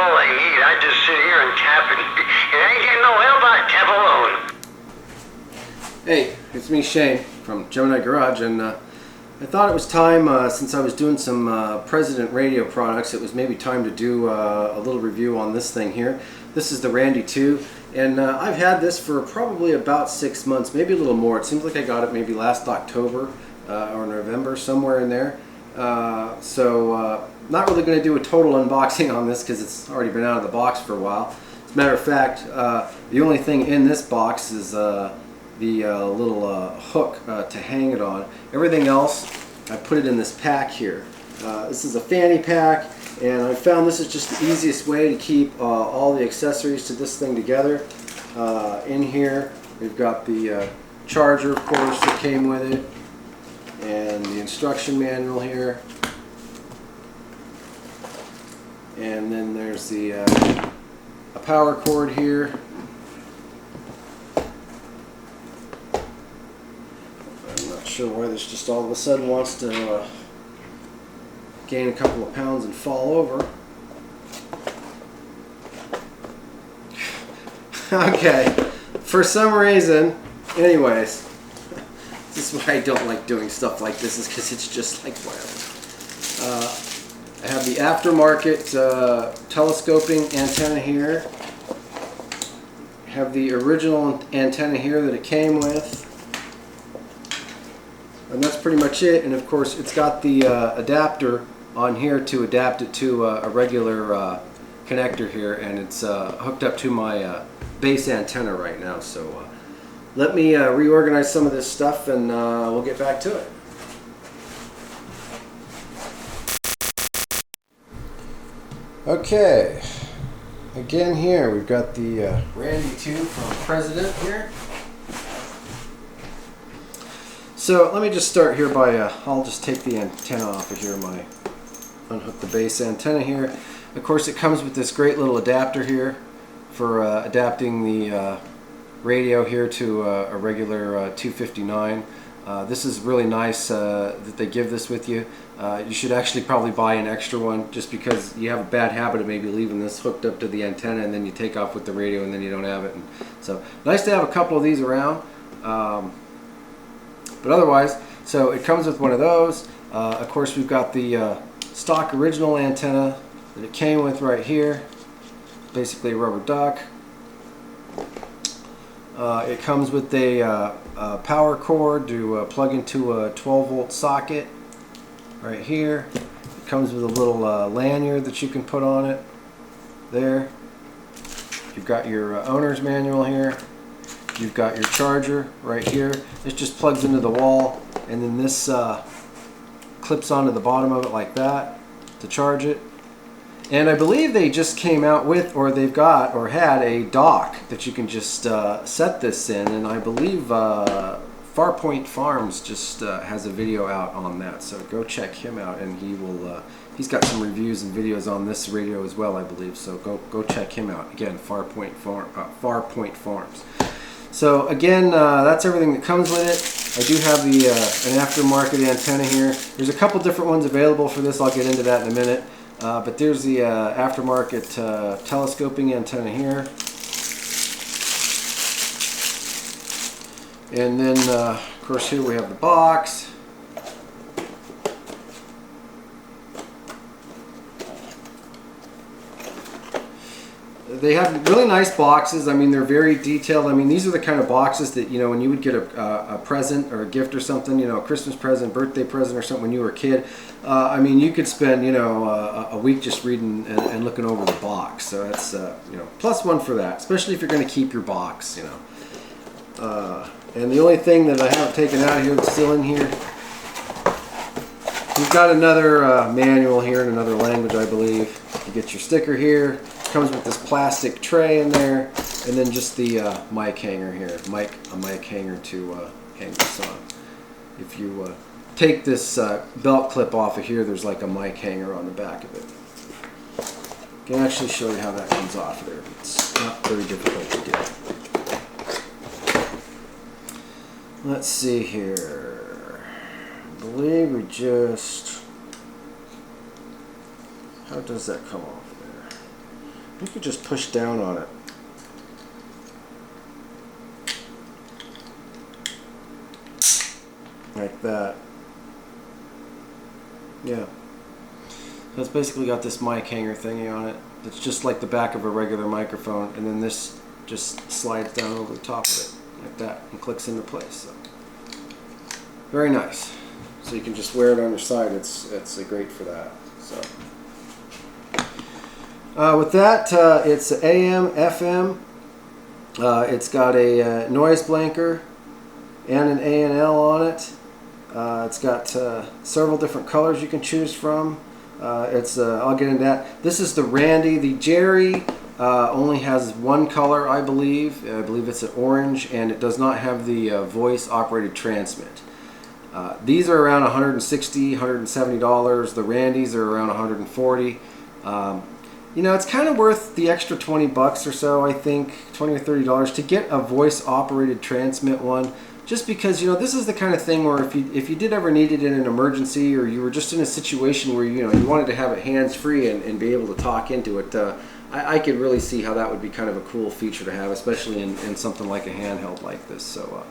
all I need. I just sit here and tap and I ain't getting no help. I tap alone. Hey, it's me, Shane, from Gemini Garage, and I thought it was time, since I was doing some President Radio products, it was maybe time to do a little review on this thing here. This is the Randy 2, and I've had this for probably about 6 months, maybe a little more. It seems like I got it maybe last October or November, somewhere in there. Not really going to do a total unboxing on this because it's already been out of the box for a while. As a matter of fact, the only thing in this box is the little hook to hang it on. Everything else, I put it in this pack here. This is a fanny pack, and I found this is just the easiest way to keep all the accessories to this thing together. In here, we've got the charger, of course, that came with it, and the instruction manual here. And then there's the a power cord here. I'm not sure why this just all of a sudden wants to gain a couple of pounds and fall over. Okay, for some reason, anyways, this is why I don't like doing stuff like this, is because it's just like whatever. I have the aftermarket telescoping antenna here. I have the original antenna here that it came with. And that's pretty much it. And of course it's got the adapter on here to adapt it to a regular connector here, and it's hooked up to my base antenna right now. So let me reorganize some of this stuff, and we'll get back to it. Okay, again here we've got the Randy 2 from President here. So let me just start here by, I'll just take the antenna off of here, unhook the base antenna here. Of course it comes with this great little adapter here for adapting the radio here to a regular 259. This is really nice that they give this with you. You should actually probably buy an extra one, just because you have a bad habit of maybe leaving this hooked up to the antenna and then you take off with the radio and then you don't have it. And so nice to have a couple of these around. But otherwise, so it comes with one of those. Of course we've got the stock original antenna that it came with right here. Basically a rubber duck. It comes with a power cord to plug into a 12-volt socket right here. It comes with a little lanyard that you can put on it there. You've got your owner's manual here. You've got your charger right here. This just plugs into the wall, and then this clips onto the bottom of it like that to charge it. And I believe they just came out with, or they've got, or had a dock that you can just set this in, and I believe Farpoint Farms just has a video out on that, so go check him out, and he will. He's got some reviews and videos on this radio as well, I believe. So go check him out. Again, Farpoint Farms. So again, that's everything that comes with it. I do have the an aftermarket antenna here. There's a couple different ones available for this. I'll get into that in a minute. But there's the aftermarket telescoping antenna here. And then, of course, here we have the box. They have really nice boxes. I mean, they're very detailed. I mean, these are the kind of boxes that, you know, when you would get a present or a gift or something, you know, a Christmas present, birthday present or something when you were a kid. I mean, you could spend, you know, a week just reading and looking over the box. So that's, you know, plus one for that, especially if you're going to keep your box, you know. And the only thing that I haven't taken out here that's still in here, you've got another manual here in another language, I believe. You get your sticker here. Comes with this plastic tray in there, and then just the mic hanger here. A mic hanger to hang this on. If you take this belt clip off of here, there's like a mic hanger on the back of it. I can actually show you how that comes off there. It's not very difficult to get. Let's see here. I believe we just... How does that come off there? You could just push down on it. Like that. Yeah. So it's basically got this mic hanger thingy on it. It's just like the back of a regular microphone, and then this just slides down over the top of it like that and clicks into place. So very nice. So you can just wear it on your side. It's great for that. So with that, it's AM, FM. It's got a noise blanker and an A&L on it. It's got several different colors you can choose from. I'll get into that. This is the Randy. The Jerry only has one color, I believe. I believe it's an orange, and it does not have the voice-operated transmit. These are around $160, $170. The Randys are around $140. You know, it's kind of worth the extra 20 bucks or so, I think, $20 or $30 to get a voice-operated transmit one. Just because, you know, this is the kind of thing where if you did ever need it in an emergency, or you were just in a situation where, you know, you wanted to have it hands-free and be able to talk into it, I could really see how that would be kind of a cool feature to have, especially in something like a handheld like this. So,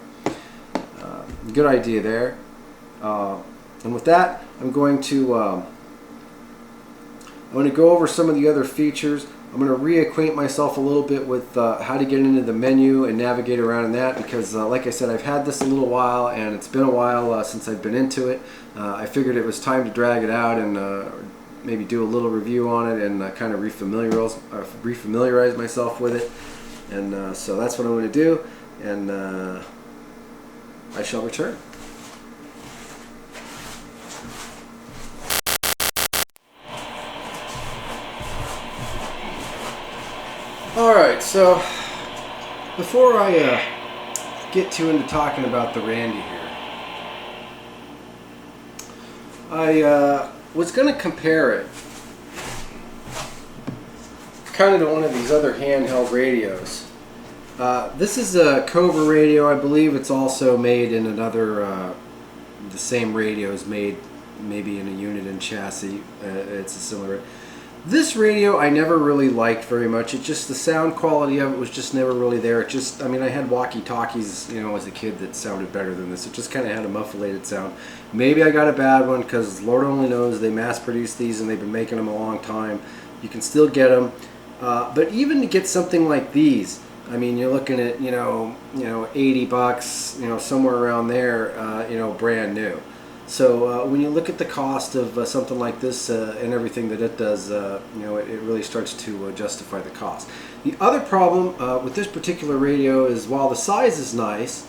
good idea there. And with that, I'm going to go over some of the other features. I'm going to reacquaint myself a little bit with how to get into the menu and navigate around in that, because like I said, I've had this a little while, and it's been a while since I've been into it. I figured it was time to drag it out and maybe do a little review on it and kind of refamiliarize myself with it. And so that's what I'm going to do, and I shall return. Alright, so before I get too into talking about the Randy here, I was going to compare it kind of to one of these other handheld radios. This is a Cobra radio. I believe it's also made in another, the same radio is made maybe in a unit and chassis. It's a similar. This radio I never really liked very much. It just, the sound quality of it was just never really there. It just, I mean, I had walkie-talkies, you know, as a kid that sounded better than this. It just kind of had a mufflated sound. Maybe I got a bad one, because Lord only knows they mass-produce these and they've been making them a long time. You can still get them. But even to get something like these, I mean, you're looking at, you know, 80 bucks, you know, somewhere around there, you know, brand new. So when you look at the cost of something like this and everything that it does, you know, it really starts to justify the cost. The other problem with this particular radio is, while the size is nice,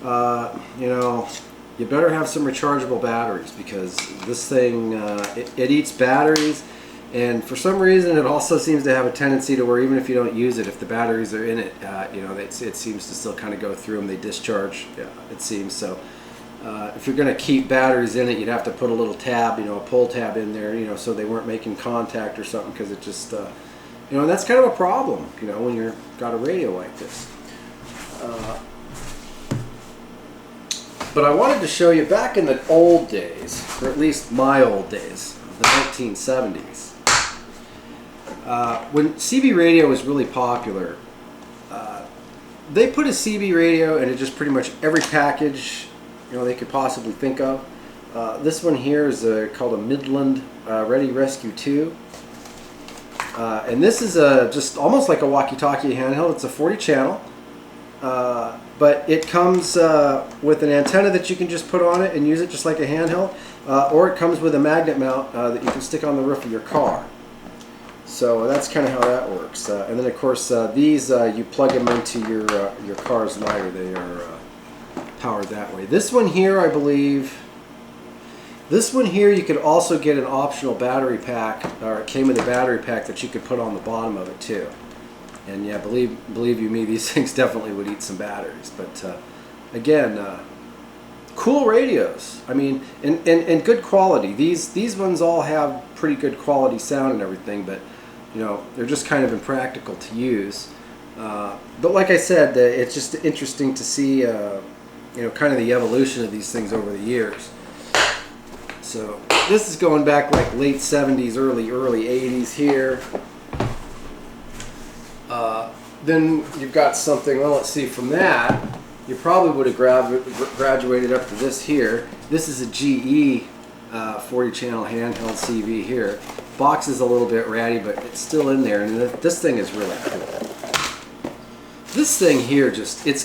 you know, you better have some rechargeable batteries, because this thing, it eats batteries, and for some reason it also seems to have a tendency to where even if you don't use it, if the batteries are in it, you know, it seems to still kind of go through them. They discharge, it seems. So if you're going to keep batteries in it, you'd have to put a little tab, you know, a pull tab in there, you know, so they weren't making contact or something, because it just, you know, and that's kind of a problem, you know, when you've got a radio like this. But I wanted to show you, back in the old days, or at least my old days, the 1970s, when CB radio was really popular, they put a CB radio into just pretty much every package, you know, they could possibly think of. This one here is called a Midland Ready Rescue 2. And this is just almost like a walkie-talkie handheld. It's a 40 channel. But it comes with an antenna that you can just put on it and use it just like a handheld. Or it comes with a magnet mount that you can stick on the roof of your car. So that's kind of how that works. And then of course these, you plug them into your car's lighter. They are powered that way. This one here, I believe, this one here you could also get an optional battery pack, or it came with a battery pack that you could put on the bottom of it too. And yeah, believe you me, these things definitely would eat some batteries. But again, cool radios. I mean, and good quality. These ones all have pretty good quality sound and everything, but you know, they're just kind of impractical to use. But like I said, it's just interesting to see you know, kind of the evolution of these things over the years. So this is going back like late 70s, early 80s here. Then you've got something, well, let's see, from that, you probably would have graduated up to this here. This is a GE 40-channel handheld CV here. Box is a little bit ratty, but it's still in there, and this thing is really cool. This thing here it's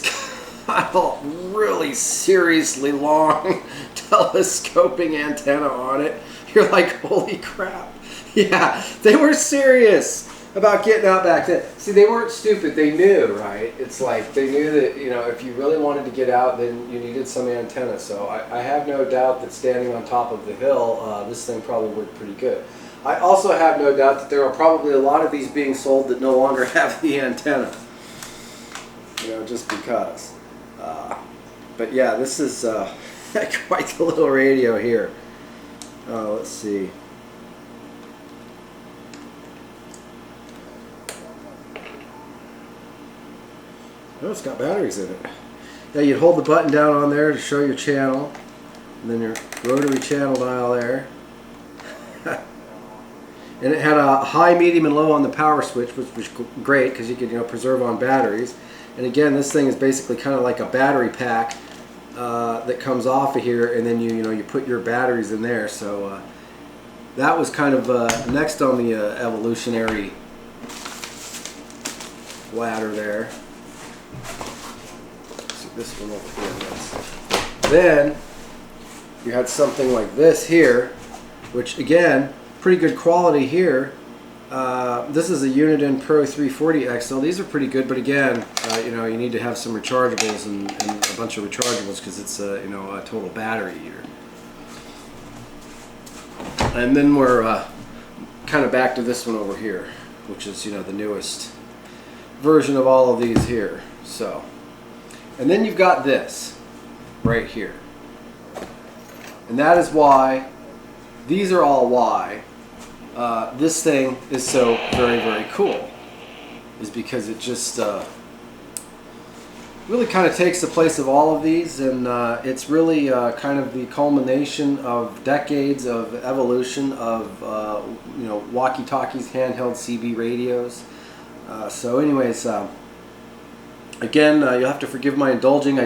got a really seriously long telescoping antenna on it. You're like, holy crap. Yeah, they were serious about getting out back then. See, they weren't stupid. They knew, right? It's like they knew that, you know, if you really wanted to get out, then you needed some antenna. So I have no doubt that standing on top of the hill, this thing probably worked pretty good. I also have no doubt that there are probably a lot of these being sold that no longer have the antenna. You know, just because. But yeah, this is quite the little radio here. Let's see. Oh, it's got batteries in it. Yeah, you'd hold the button down on there to show your channel, and then your rotary channel dial there. And it had a high, medium, and low on the power switch, which was great because you could, you know, preserve on batteries. And again, this thing is basically kind of like a battery pack that comes off of here, and then you put your batteries in there. So that was kind of next on the evolutionary ladder there. This one over here. Then you had something like this here, which again, pretty good quality here. This is a Uniden Pro 340 XL. These are pretty good, but again, you need to have some rechargeables and a bunch of rechargeables because it's a total battery eater. And then we're kind of back to this one over here, which is the newest version of all of these here. So. And then you've got this right here. And that is why, these are all why this thing is so very, very cool. Is because it just really kind of takes the place of all of these, and it's really kind of the culmination of decades of evolution of walkie-talkies, handheld CB radios. So anyways, again, you'll have to forgive my indulging.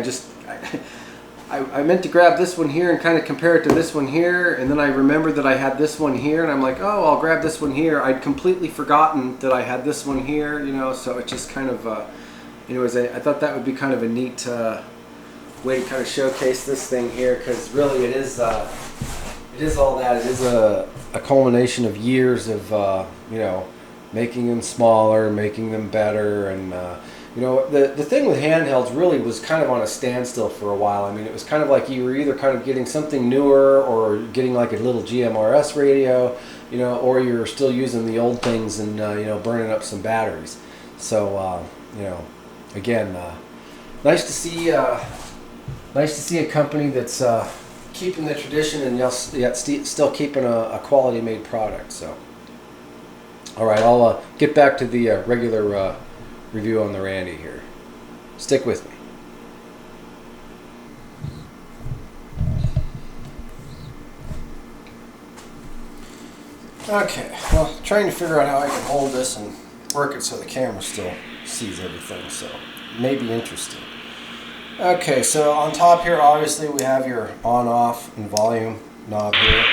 I meant to grab this one here and kind of compare it to this one here, and then I remembered that I had this one here, and I'm like, oh, I'll grab this one here. I'd completely forgotten that I had this one here, so it just kind of, anyways, I thought that would be kind of a neat way to kind of showcase this thing here, because really it is all that. It is a culmination of years of, making them smaller, making them better, and the thing with handhelds really was kind of on a standstill for a while. I mean, it was kind of like you were either kind of getting something newer or getting like a little GMRS radio, or you're still using the old things and, burning up some batteries. So, again, nice to see a company that's keeping the tradition and yet still keeping a quality made product. So, all right, I'll get back to the regular review on the Randy here. Stick with me. Okay, well, trying to figure out how I can hold this and work it so the camera still sees everything, so it may be interesting. Okay, so on top here, obviously, we have your on-off and volume knob here.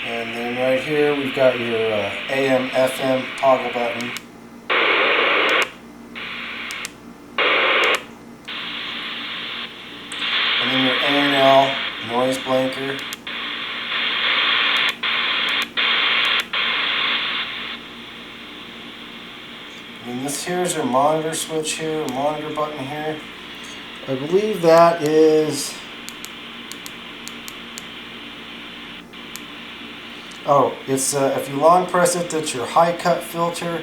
And then right here we've got your AM, FM toggle button. And then your A&L noise blinker. And this here is your monitor switch here, monitor button here. I believe that is... Oh, it's if you long press it, that's your high cut filter.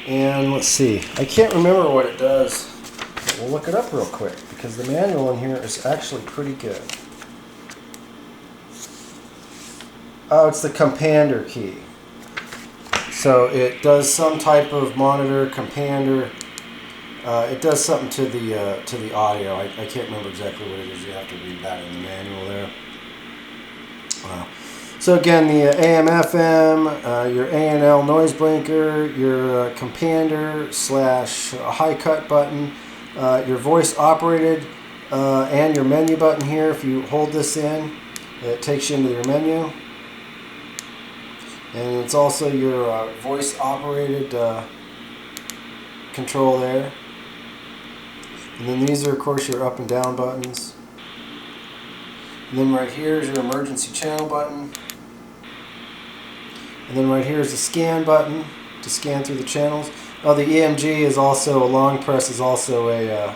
And let's see, I can't remember what it does. We'll look it up real quick because the manual in here is actually pretty good. Oh, it's the compander key. So it does some type of monitor compander. It does something to the audio. I can't remember exactly what it is. You have to read that in the manual there. So again, the AM, FM, your A&L noise blinker, your compander / high cut button, your voice operated, and your menu button here. If you hold this in, it takes you into your menu. And it's also your voice operated control there. And then these are, of course, your up and down buttons. And then right here is your emergency channel button. And then right here is the scan button to scan through the channels. Oh, the EMG is also, a long press is also a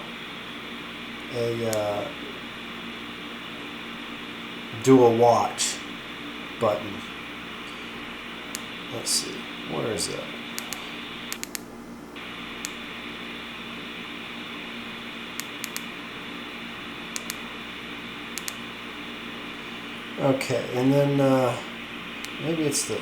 dual watch button. Let's see, where is that? Okay, and then maybe it's the...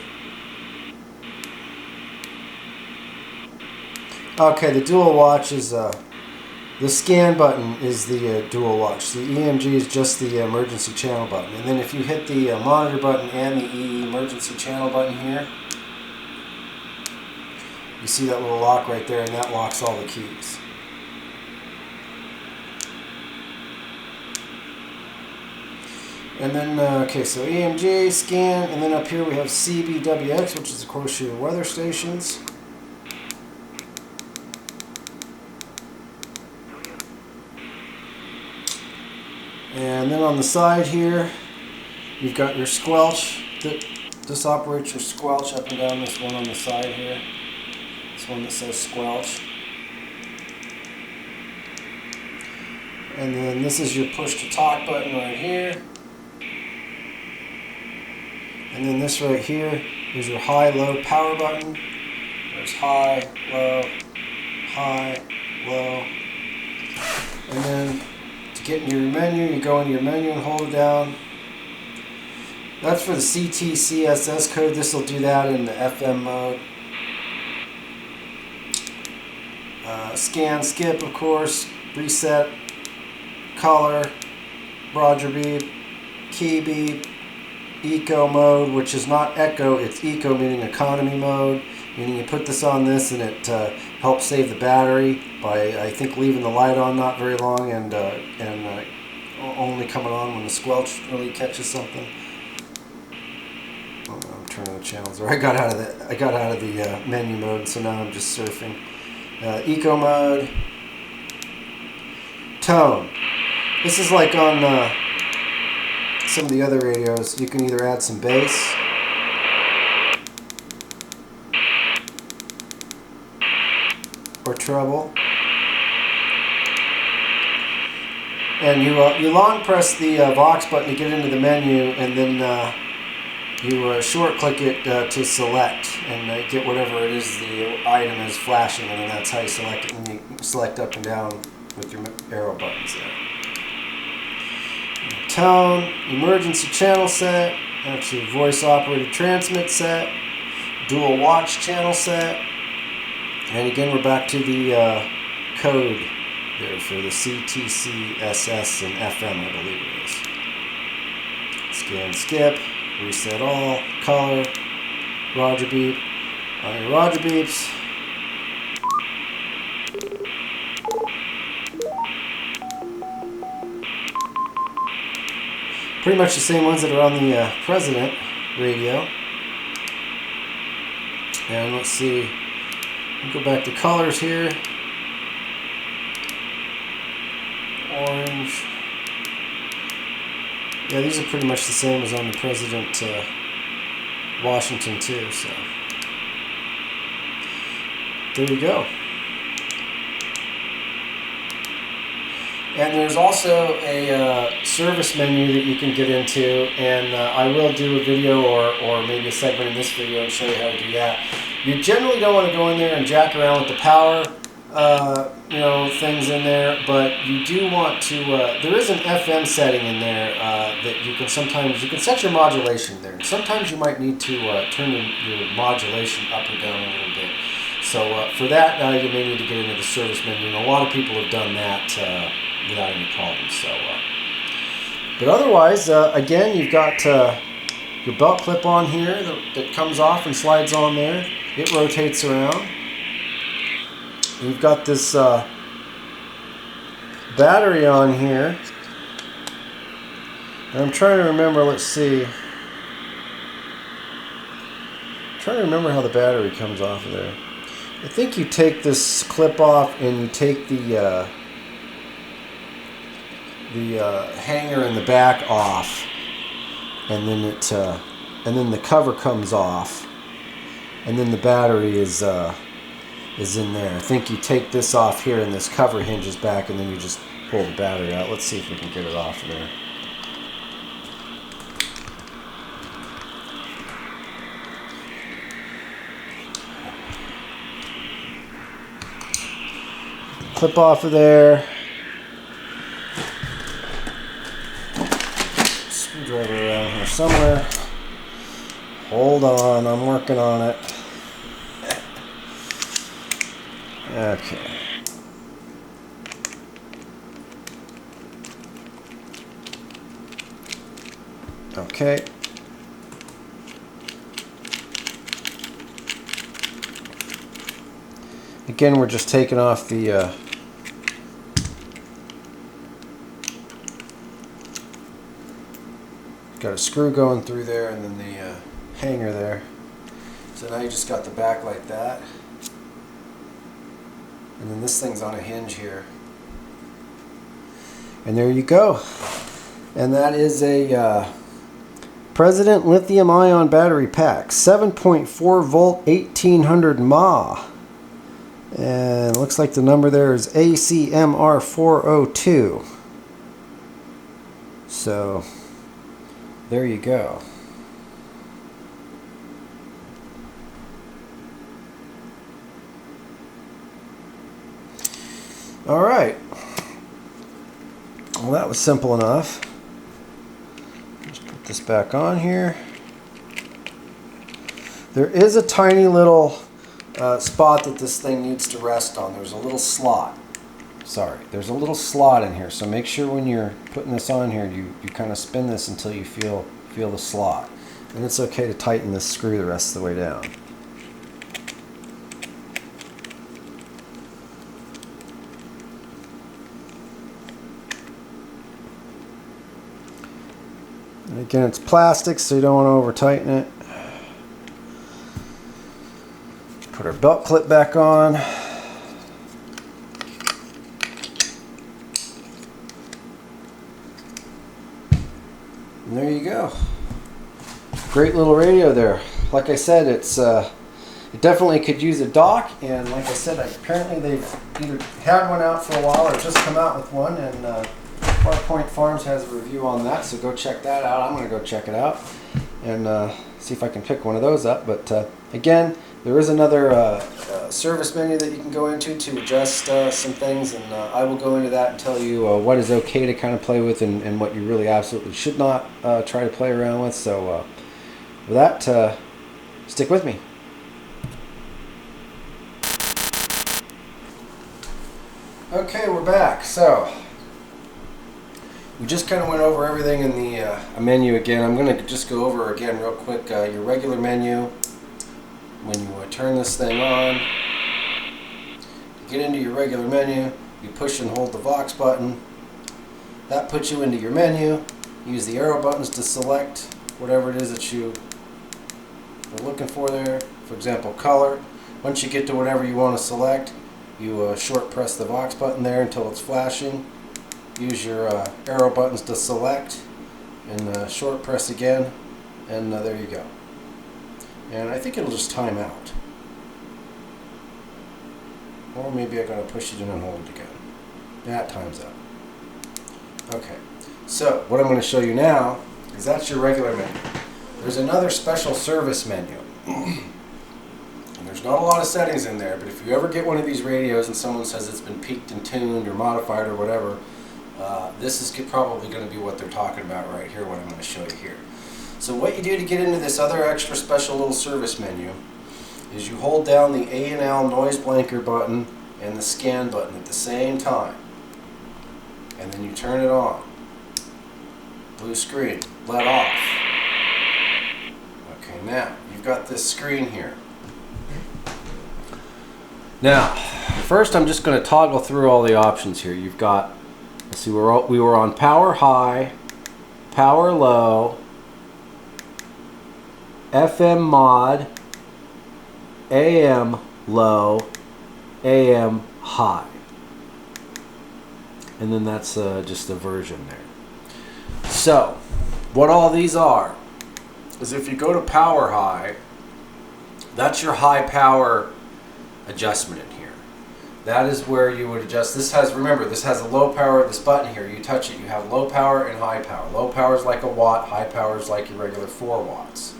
Okay, the dual watch is... the scan button is the dual watch. The EMG is just the emergency channel button. And then if you hit the monitor button and the emergency channel button here, you see that little lock right there, and that locks all the keys. And then, okay, so EMG, scan, and then up here we have CBWX, which is, of course, your weather stations. And then on the side here, you've got your squelch. This operates your squelch up and down, this one on the side here. This one that says squelch. And then this is your push to talk button right here. And then this right here is your high-low power button. There's high, low, low. And then to get into your menu, you go into your menu and hold it down. That's for the CTCSS code. This will do that in the FM mode. Scan, skip, of course, reset, color, Roger beep, key beep, eco mode, which is not echo, it's eco, meaning economy mode, meaning you put this on this and it helps save the battery by, I think, leaving the light on not very long and only coming on when the squelch really catches something. Oh, I'm turning the channels there. I got out of the menu mode, so now I'm just surfing. Eco mode, tone. This is like on some of the other radios. You can either add some bass or treble, and you long press the Vox button to get into the menu, and then you short click it to select and get whatever it is the item is flashing, and then that's how you select it, and you select up and down with your arrow buttons there. Tone, emergency channel set, actually voice operated transmit set, dual watch channel set, and again we're back to the code there for the CTCSS and FM, I believe it is. Scan, skip, reset all, color, Roger beep, on your Roger beeps. Pretty much the same ones that are on the President radio. And let's see, we'll go back to colors here. Orange. Yeah, these are pretty much the same as on the President Washington too, so there you go. And there's also a service menu that you can get into, and I will do a video or maybe a segment in this video and show you how to do that. You generally don't want to go in there and jack around with the power things in there, but you do want to, there is an FM setting in there that you can set your modulation there. Sometimes you might need to turn your modulation up or down a little bit. So for that, you may need to get into the service menu, and a lot of people have done that without any problems. So, but otherwise, again, you've got your belt clip on here that comes off and slides on there. It rotates around. You've got this battery on here. And I'm trying to remember, let's see. I'm trying to remember how the battery comes off of there. I think you take this clip off and you take the hanger in the back off, and then then the cover comes off, and then the battery is in there. I think you take this off here and this cover hinges back, and then you just pull the battery out. Let's see if we can get it off of there. Clip off of there. Screwdriver around here somewhere. Hold on, I'm working on it. Okay. Okay. Again, we're just taking off the got a screw going through there, and then the hanger there. So now you just got the back like that. And then this thing's on a hinge here. And there you go. And that is a President lithium ion battery pack. 7.4 volt, 1800 mAh. And it looks like the number there is ACMR402. So there you go. All right. Well, that was simple enough. Just put this back on here. There is a tiny little spot that this thing needs to rest on. There's a little slot. Sorry, there's a little slot in here. So make sure when you're putting this on here, you kind of spin this until you feel the slot. And it's okay to tighten this screw the rest of the way down. And again, it's plastic, so you don't want to over tighten it. Put our belt clip back on. And there you go. Great little radio there. Like I said, it definitely could use a dock, and like I said, apparently they've either had one out for a while or just come out with one, and Farpoint Farms has a review on that, so go check that out. I'm going to go check it out and see if I can pick one of those up. But again, there is another service menu that you can go into to adjust some things, and I will go into that and tell you what is okay to kind of play with and what you really absolutely should not try to play around with. So with that, stick with me. Okay, we're back. So we just kind of went over everything in the menu again. I'm going to just go over again real quick your regular menu. When you turn this thing on, you get into your regular menu, you push and hold the Vox button. That puts you into your menu. Use the arrow buttons to select whatever it is that you are looking for there. For example, color. Once you get to whatever you want to select, you short press the Vox button there until it's flashing. Use your arrow buttons to select, and short press again, and there you go. And I think it'll just time out. Or maybe I gotta push it in and hold it again. That times out. Okay, so what I'm going to show you now is that's your regular menu. There's another special service menu. And there's not a lot of settings in there, but if you ever get one of these radios and someone says it's been peaked and tuned or modified or whatever, this is probably going to be what they're talking about right here, what I'm going to show you here. So what you do to get into this other extra special little service menu is you hold down the A&L noise blanker button and the scan button at the same time. And then you turn it on. Blue screen. Let off. Okay, now you've got this screen here. Now, first I'm just going to toggle through all the options here. You've got, let's see, we were on power high, power low, FM mod, AM low, AM high. And then that's just a version there. So, what all these are is if you go to power high, that's your high power adjustment in here. That is where you would adjust. This has, remember, this has a low power, this button here, you touch it, you have low power and high power. Low power is like a watt, high power is like your regular 4 watts.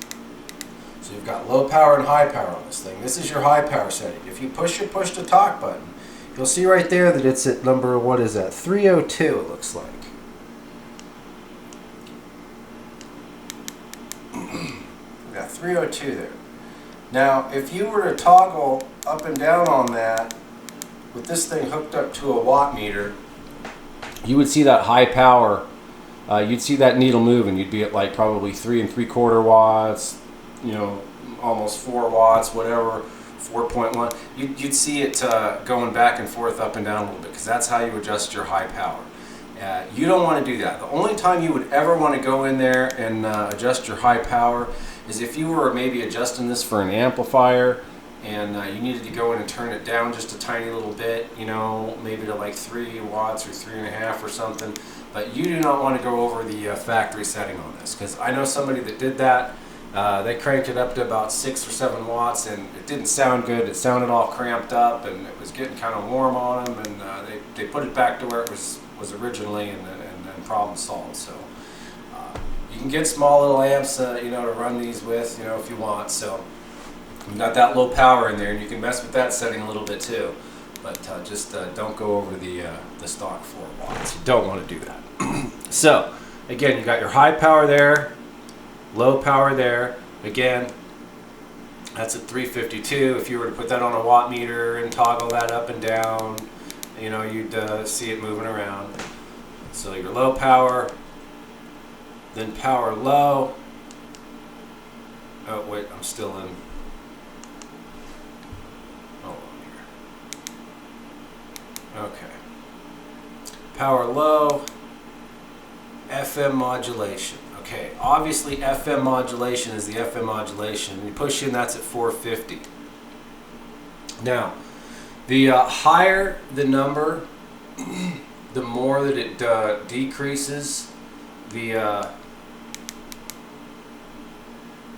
So you've got low power and high power on this thing. This is your high power setting. If you push your push to talk button, you'll see right there that it's at number, what is that, 302 it looks like. We've got 302 there. Now, if you were to toggle up and down on that, with this thing hooked up to a watt meter, you would see that high power, you'd see that needle moving. You'd be at like probably 3 3/4 watts, you know, almost 4 watts, whatever, 4.1. You'd see it going back and forth, up and down a little bit, because that's how you adjust your high power. You don't want to do that. The only time you would ever want to go in there and adjust your high power is if you were maybe adjusting this for an amplifier and you needed to go in and turn it down just a tiny little bit, you know, maybe to like 3 watts or 3.5 or something. But you do not want to go over the factory setting on this, because I know somebody that did that. They cranked it up to about 6 or 7 watts and it didn't sound good. It sounded all cramped up and it was getting kind of warm on them, and they put it back to where it was originally, and problem solved. So you can get small little amps, you know, to run these with, you know, if you want. So you've got that low power in there, and you can mess with that setting a little bit too. But just don't go over the stock 4 watts. You don't want to do that. So again, you got your high power there, low power there. Again, that's at 352. If you were to put that on a watt meter and toggle that up and down, you know, you'd see it moving around. So your low power, then power low. Oh wait, I'm still in. Hold on here. Okay. Power low, FM modulation. Okay, obviously FM modulation is the FM modulation. When you push in, that's at 450. Now, the higher the number, the more that it decreases the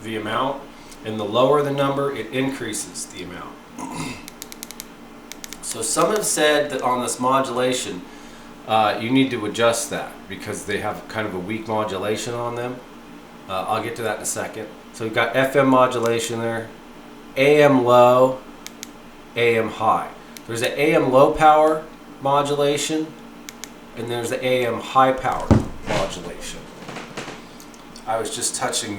amount, and the lower the number, it increases the amount. So some have said that on this modulation, you need to adjust that because they have kind of a weak modulation on them. I'll get to that in a second. So we've got FM modulation there, AM low, AM high. There's an AM low power modulation, and there's the AM high power modulation. I was just touching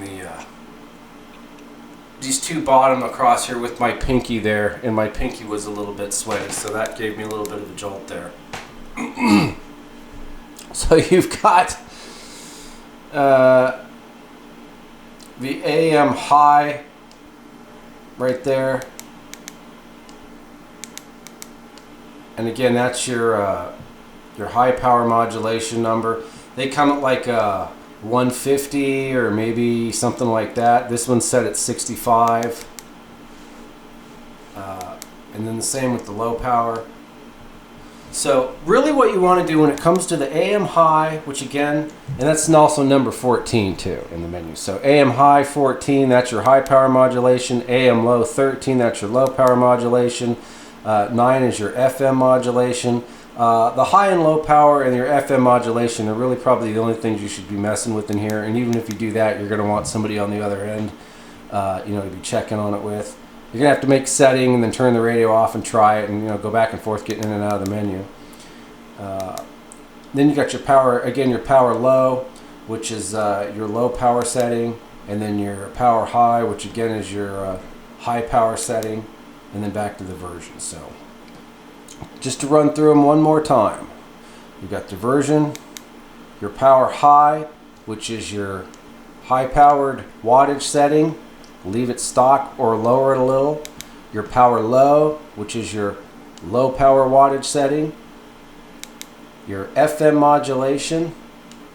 these two bottom across here with my pinky there, and my pinky was a little bit sweaty, so that gave me a little bit of a jolt there. So you've got the AM high right there, and again, that's your high power modulation number. They come at like 150 or maybe something like that. This one's set at 65, and then the same with the low power. So really what you want to do when it comes to the AM high, which again, and that's also number 14 too in the menu. So AM high 14, that's your high power modulation. AM low 13, that's your low power modulation. 9 is your FM modulation. The high and low power and your FM modulation are really probably the only things you should be messing with in here. And even if you do that, you're going to want somebody on the other end, you know, to be checking on it with. You're going to have to make a setting and then turn the radio off and try it, and, you know, go back and forth getting in and out of the menu. Then you got your power, again, your power low, which is your low power setting, and then your power high, which again is your high power setting, and then back to the version. So just to run through them one more time. You've got the version, your power high, which is your high powered wattage setting, leave it stock or lower it a little. Your power low, which is your low power wattage setting. Your FM modulation,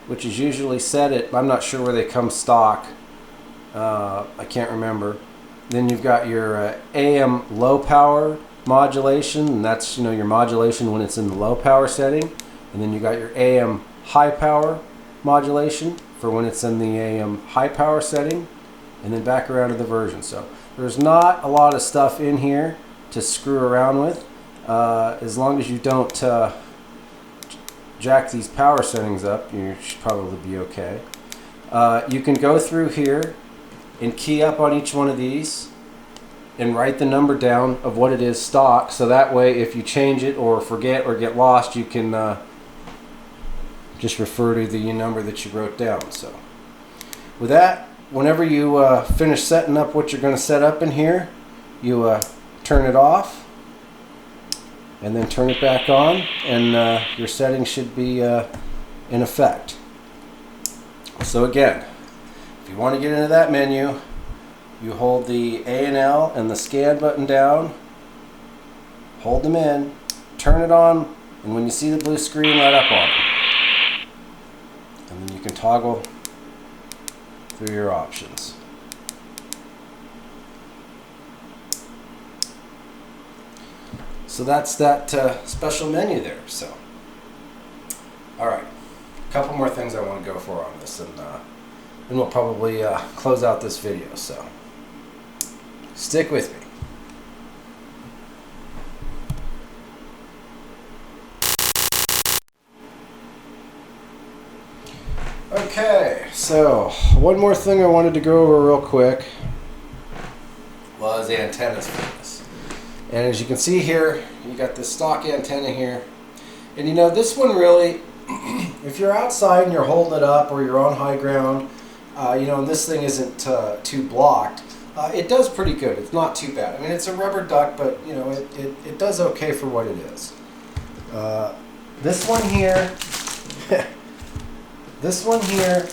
which is usually set at, I'm not sure where they come stock. I can't remember. Then you've got your AM low power modulation, and that's, you know, your modulation when it's in the low power setting. And then you got your AM high power modulation for when it's in the AM high power setting, and then back around to the version. So there's not a lot of stuff in here to screw around with, as long as you don't jack these power settings up. You should probably be okay. You can go through here and key up on each one of these and write the number down of what it is stock, so that way if you change it or forget or get lost, you can just refer to the number that you wrote down. So with that, whenever you finish setting up what you're going to set up in here, you turn it off and then turn it back on, and your settings should be in effect. So again, if you want to get into that menu, you hold the A and L and the scan button down, hold them in, turn it on, and when you see the blue screen, let up on it. And then you can toggle through your options. So that's that special menu there. So, all right, a couple more things I want to go for on this, and then we'll probably close out this video. So stick with me. Okay, so one more thing I wanted to go over real quick was antennas for this. And as you can see here, you got this stock antenna here. And you know, this one really, if you're outside and you're holding it up or you're on high ground, you know, and this thing isn't too blocked, it does pretty good. It's not too bad. I mean, it's a rubber duck, but you know, it does okay for what it is. This one here, this one here,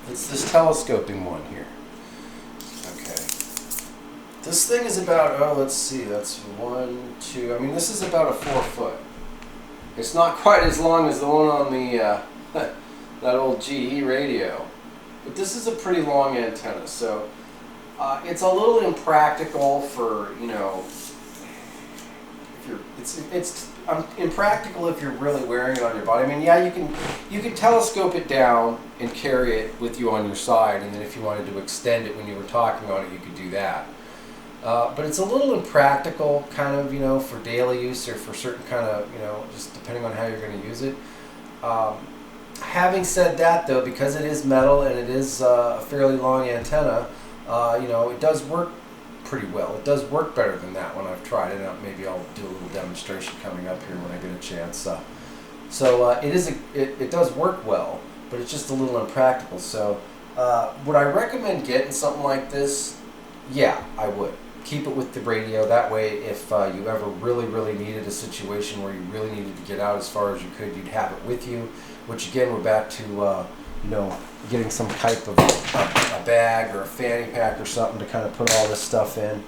it's this telescoping one here. Okay. This thing is about, oh, let's see, that's 1, 2, I mean, this is about a 4 foot. It's not quite as long as the one on the, that old GE radio. But this is a pretty long antenna, so it's a little impractical for, you know, if you're, it's impractical if you're really wearing it on your body. I mean, yeah, you can telescope it down and carry it with you on your side, and then if you wanted to extend it when you were talking on it, you could do that. But it's a little impractical, kind of, you know, for daily use or for certain kind of, you know, just depending on how you're going to use it. Having said that, though, because it is metal and it is a fairly long antenna, you know, it does work pretty well. It does work better than that when I've tried it. Maybe I'll do a little demonstration coming up here when I get a chance. So it does work well, but it's just a little impractical. So would I recommend getting something like this? Yeah, I would. Keep it with the radio. That way, if you ever really needed a situation where you really needed to get out as far as you could, you'd have it with you. Which again, we're back to you know, getting some type of a bag or a fanny pack or something to kind of put all this stuff in.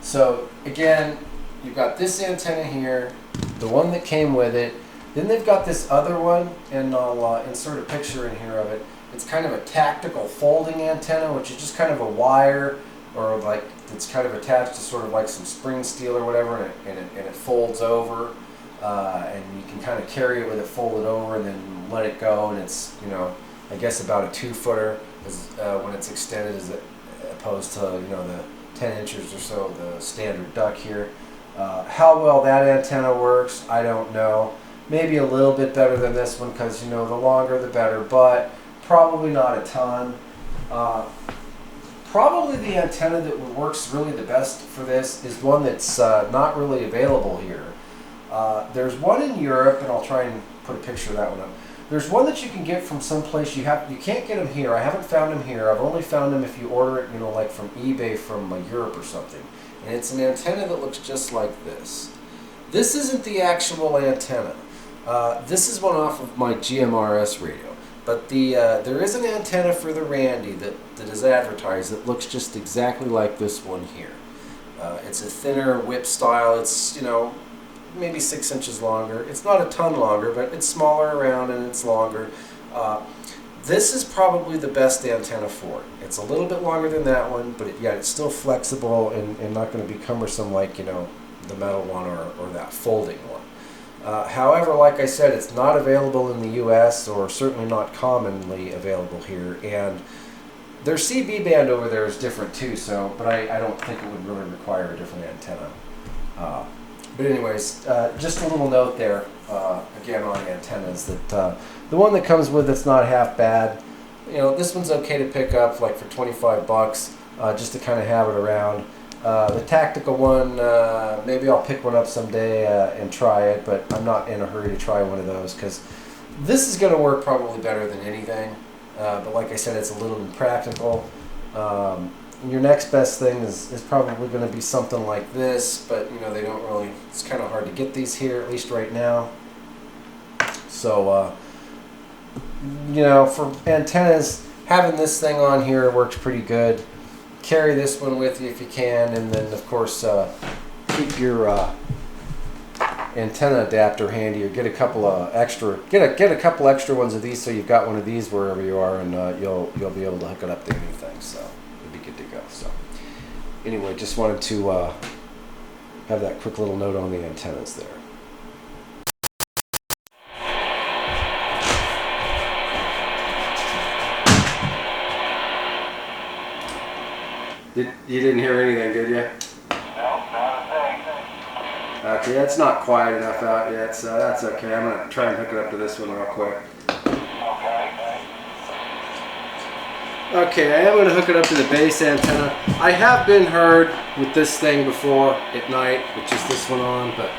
So again, you've got this antenna here, the one that came with it. Then they've got this other one, and I'll insert a picture in here of it. It's kind of a tactical folding antenna, which is just kind of a wire, or like it's kind of attached to sort of like some spring steel or whatever, and it folds over, and you can kind of carry it with it folded over, and then let it go, and it's, you know, I guess about a 2-footer when it's extended, as opposed to, you know, the 10 inches or so the standard duck here. How well that antenna works, I don't know. Maybe a little bit better than this one, because, you know, the longer the better, but probably not a ton. Probably the antenna that works really the best for this is one that's not really available here. There's one in Europe, and I'll try and put a picture of that one up. There's one that you can get from someplace. You can't get them here. I haven't found them here. I've only found them if you order it, you know, like from eBay from Europe or something. And it's an antenna that looks just like this. This isn't the actual antenna. This is one off of my GMRS radio. But there is an antenna for the Randy that is advertised that looks just exactly like this one here. It's a thinner whip style. It's, you know, maybe 6 inches longer. It's not a ton longer, but it's smaller around and it's longer. This is probably the best antenna for it. It's a little bit longer than that one, but yet it's still flexible and not going to be cumbersome like, you know, the metal one or that folding one. However, like I said, it's not available in the U.S. or certainly not commonly available here. And their CB band over there is different too, so, but I don't think it would really require a different antenna. But anyways, just a little note there, again on antennas, that the one that comes with it's not half bad. You know, this one's okay to pick up like for 25 bucks, just to kind of have it around. The tactical one, maybe I'll pick one up someday and try it, but I'm not in a hurry to try one of those because this is going to work probably better than anything. But like I said, it's a little impractical. Your next best thing is probably going to be something like this, but you know, they don't really, it's kind of hard to get these here, at least right now. So, you know, for antennas, having this thing on here works pretty good. Carry this one with you if you can, and then of course keep your antenna adapter handy, or get a couple of extra, get a couple extra ones of these, so you've got one of these wherever you are, and you'll be able to hook it up to anything. So you'll be good to go. So anyway, just wanted to have that quick little note on the antennas there. You didn't hear anything, did you? No, not a thing. Okay, that's not quiet enough out yet, so that's okay. I'm going to try and hook it up to this one real quick. Okay, I am going to hook it up to the base antenna. I have been heard with this thing before at night, with just this one on, but...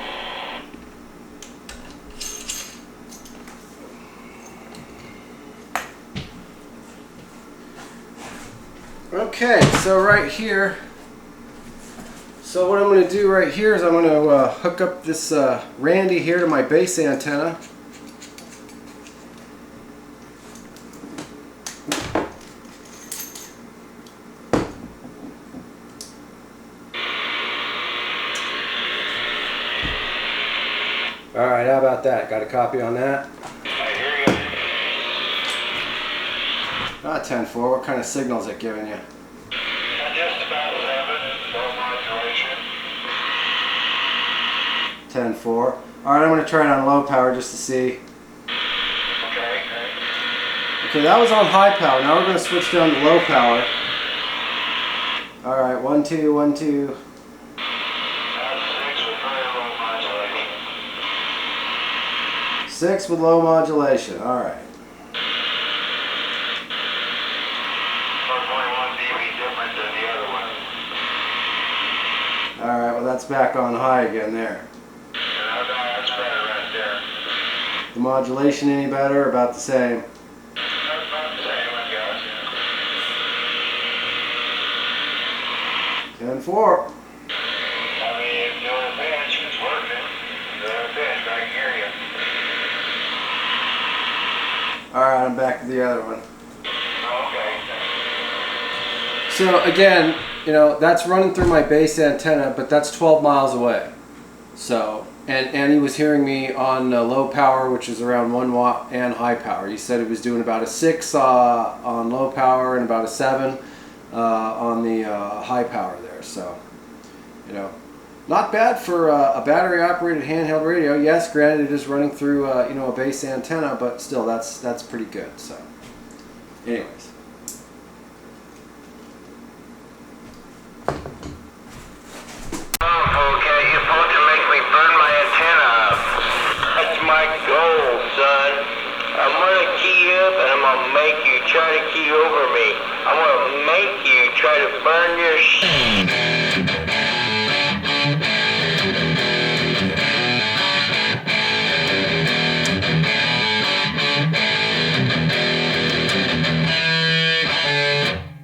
Okay, so right here, so what I'm going to do right here is I'm going to hook up this Randy here to my base antenna. Alright, how about that? Got a copy on that? I hear you. 10-4, what kind of signal is it giving you? Just about 11, low modulation. 10-4. Alright, I'm going to try it on low power just to see. Okay. Okay, that was on high power. Now we're going to switch down to low power. Alright, 1 2 1 2. That's 6 with very low modulation. 6 with low modulation. Alright. 4.1 dB different than the other one. Alright, well that's back on high again there. No, that's better right there. The modulation any better or about the same? That's about the same, I guess. 10-4. I mean, if you're doing a pinch, it's working. You're doing a pinch, I can hear you. Alright, I'm back to the other one. Okay. So again, you know, that's running through my base antenna, but that's 12 miles away. So, and he was hearing me on low power, which is around 1 watt, and high power. He said he was doing about a 6 on low power and about a 7 on the high power there. So, you know, not bad for a battery-operated handheld radio. Yes, granted, it is running through you know, a base antenna, but still, that's pretty good. So, anyways. Okay, you're supposed to make me burn my antenna up. That's my goal, son. I'm gonna key you up and I'm gonna make you try to key over me. I'm gonna make you try to burn your